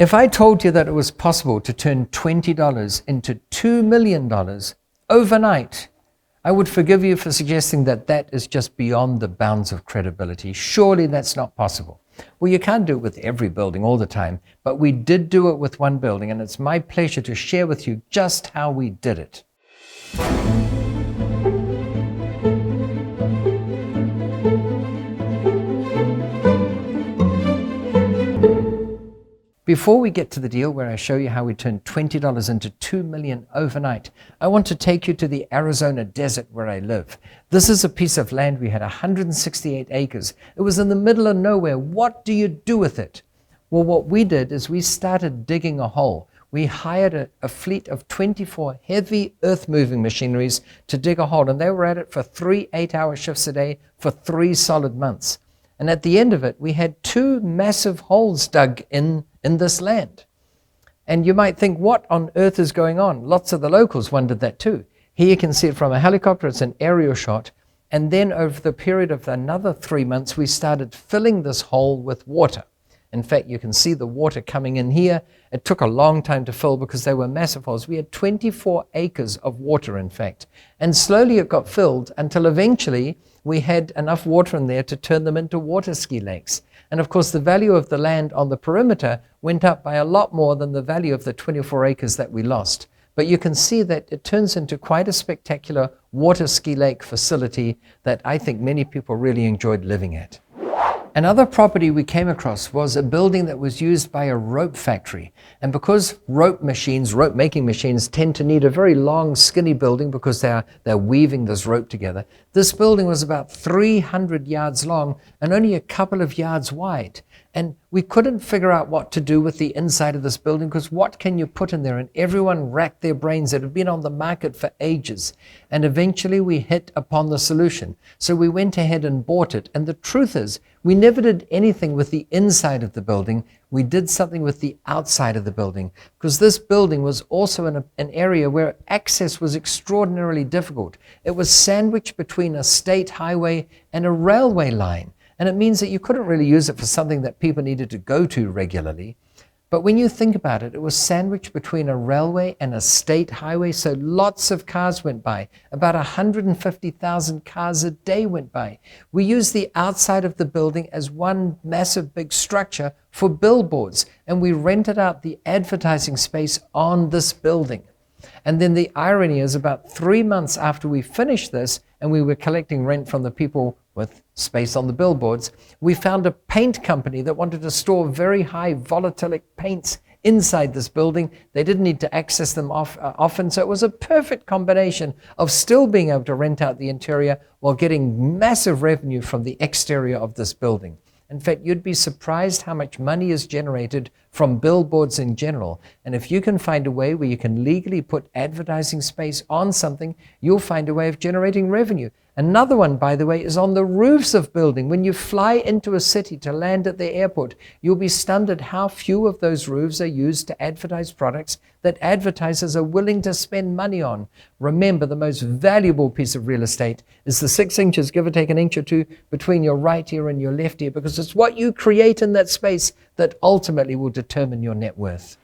If I told you that it was possible to turn $20 into $2 million overnight, I would forgive you for suggesting that that is just beyond the bounds of credibility. Surely that's not possible. Well, you can't do it with every building all the time, but we did do it with one building, and it's my pleasure to share with you just how we did it. Before we get to the deal where I show you how we turned $20 into $2 million overnight, I want to take you to the Arizona desert where I live. This is a piece of land. We had 168 acres. It was in the middle of nowhere. What do you do with it? Well, what we did is we started digging a hole. We hired a fleet of 24 heavy earth-moving machineries to dig a hole, and they were at it for 3 8-hour shifts a day for 3 solid months. And at the end of it, we had 2 massive holes dug in this land. And you might think, what on earth is going on? Lots of the locals wondered that too. Here you can see it from a helicopter. It's an aerial shot. And then over the period of another 3 months, we started filling this hole with water. In fact, you can see the water coming in here. It took a long time to fill because they were massive holes. We had 24 acres of water, in fact. And slowly it got filled until eventually we had enough water in there to turn them into water ski lakes. And of course, the value of the land on the perimeter went up by a lot more than the value of the 24 acres that we lost. But you can see that it turns into quite a spectacular water ski lake facility that I think many people really enjoyed living at. Another property we came across was a building that was used by a rope factory. And because rope making machines tend to need a very long, skinny building because they're weaving this rope together, this building was about 300 yards long and only a couple of yards wide. And we couldn't figure out what to do with the inside of this building because what can you put in there? And everyone racked their brains. It had been on the market for ages. And eventually we hit upon the solution. So we went ahead and bought it. And the truth is, we never did anything with the inside of the building. We did something with the outside of the building because this building was also in an area where access was extraordinarily difficult. It was sandwiched between a state highway and a railway line. And it means that you couldn't really use it for something that people needed to go to regularly. But when you think about it, it was sandwiched between a railway and a state highway, so lots of cars went by. About 150,000 cars a day went by. We used the outside of the building as one massive big structure for billboards, and we rented out the advertising space on this building. And then the irony is about 3 months after we finished this, and we were collecting rent from the people with space on the billboards, we found a paint company that wanted to store very high volatilic paints inside this building. They didn't need to access them often, so it was a perfect combination of still being able to rent out the interior while getting massive revenue from the exterior of this building. In fact, you'd be surprised how much money is generated from billboards in general. And if you can find a way where you can legally put advertising space on something, you'll find a way of generating revenue. Another one, by the way, is on the roofs of buildings. When you fly into a city to land at the airport, you'll be stunned at how few of those roofs are used to advertise products that advertisers are willing to spend money on. Remember, the most valuable piece of real estate is the 6 inches, give or take an inch or two, between your right ear and your left ear, because it's what you create in that space that ultimately will determine your net worth.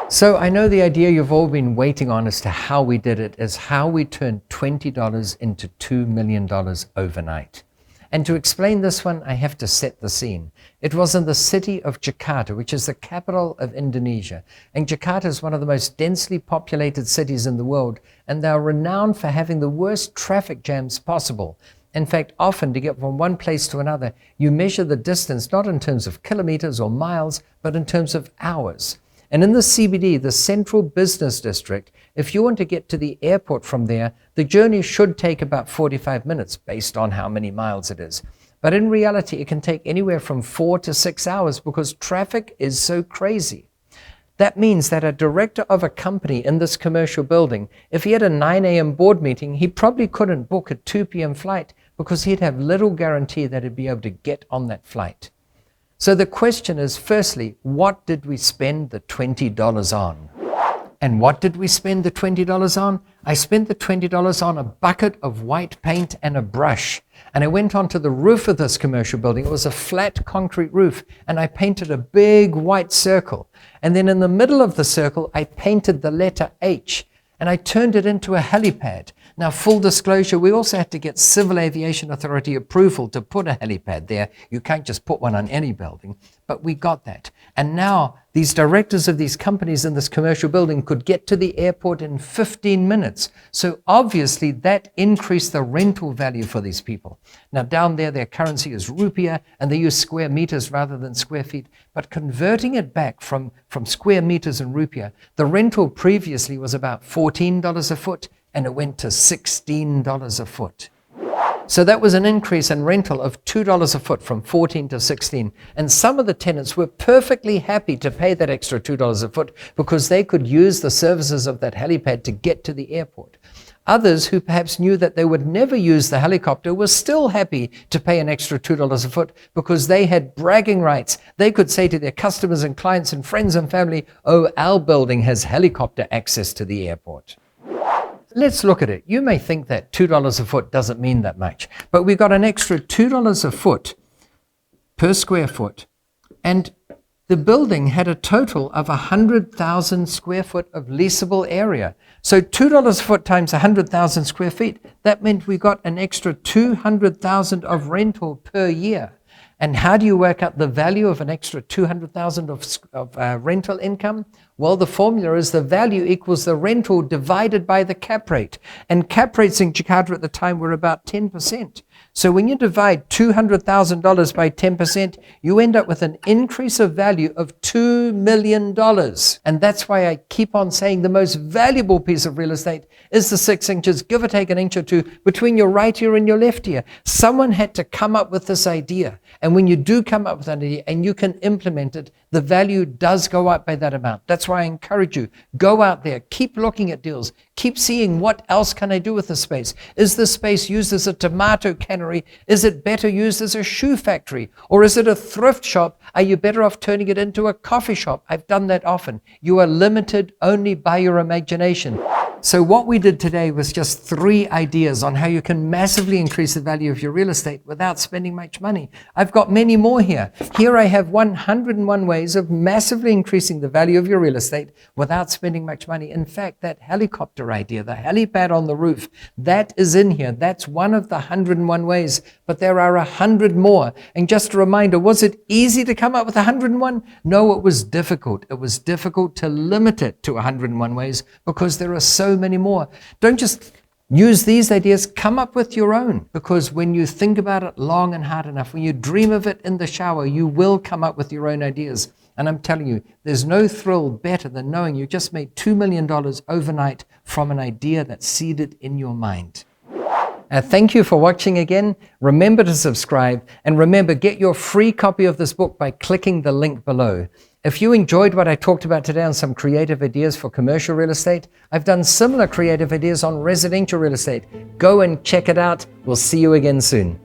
So I know the idea you've all been waiting on as to how we did it is how we turned $20 into $2 million overnight. And to explain this one, I have to set the scene. It was in the city of Jakarta, which is the capital of Indonesia. And Jakarta is one of the most densely populated cities in the world, and they are renowned for having the worst traffic jams possible. In fact, often to get from one place to another, you measure the distance not in terms of kilometers or miles, but in terms of hours. And in the CBD, the Central Business District, if you want to get to the airport from there, the journey should take about 45 minutes based on how many miles it is. But in reality, it can take anywhere from 4 to 6 hours because traffic is so crazy. That means that a director of a company in this commercial building, if he had a 9 a.m. board meeting, he probably couldn't book a 2 p.m. flight because he'd have little guarantee that he'd be able to get on that flight. So the question is, firstly, what did we spend the $20 on? And what did we spend the $20 on? I spent the $20 on a bucket of white paint and a brush. And I went onto the roof of this commercial building. It was a flat concrete roof. And I painted a big white circle. And then in the middle of the circle, I painted the letter H. And I turned it into a helipad. Now, full disclosure, we also had to get Civil Aviation Authority approval to put a helipad there. You can't just put one on any building, but we got that. And now these directors of these companies in this commercial building could get to the airport in 15 minutes. So obviously that increased the rental value for these people. Now down there, their currency is rupiah, and they use square meters rather than square feet. But converting it back from square meters and rupiah, the rental previously was about $14 a foot, and it went to $16 a foot. So that was an increase in rental of $2 a foot from 14 to 16. And some of the tenants were perfectly happy to pay that extra $2 a foot because they could use the services of that helipad to get to the airport. Others who perhaps knew that they would never use the helicopter were still happy to pay an extra $2 a foot because they had bragging rights. They could say to their customers and clients and friends and family, oh, our building has helicopter access to the airport. Let's look at it. You may think that $2 a foot doesn't mean that much, but we got an extra $2 a foot per square foot, and the building had a total of 100,000 square foot of leasable area. So $2 a foot times 100,000 square feet, that meant we got an extra 200,000 of rental per year. And how do you work out the value of an extra 200,000 of rental income? Well, the formula is the value equals the rental divided by the cap rate. And cap rates in Jakarta at the time were about 10%. So when you divide $200,000 by 10%, you end up with an increase of value of $2 million. And that's why I keep on saying the most valuable piece of real estate is the 6 inches, give or take an inch or two, between your right ear and your left ear. Someone had to come up with this idea. And when you do come up with an idea and you can implement it, the value does go up by that amount. That's why I encourage you, go out there, keep looking at deals, keep seeing what else can I do with the space. Is this space used as a tomato cannery? Is it better used as a shoe factory? Or is it a thrift shop? Are you better off turning it into a coffee shop? I've done that often. You are limited only by your imagination. So what we did today was just 3 ideas on how you can massively increase the value of your real estate without spending much money. I've got many more here. Here I have 101 ways of massively increasing the value of your real estate without spending much money. In fact, that helicopter idea, the helipad on the roof, that is in here. That's one of the 101 ways, but there are 100 more. And just a reminder, was it easy to come up with 101? No, it was difficult. It was difficult to limit it to 101 ways because there are so many more. Don't just use these ideas, come up with your own, because when you think about it long and hard enough, when you dream of it in the shower, you will come up with your own ideas. And I'm telling you, there's no thrill better than knowing you just made $2 million overnight from an idea that's seeded in your mind. Thank you for watching again. Remember to subscribe, and remember, get your free copy of this book by clicking the link below. If you enjoyed what I talked about today on some creative ideas for commercial real estate, I've done similar creative ideas on residential real estate. Go and check it out. We'll see you again soon.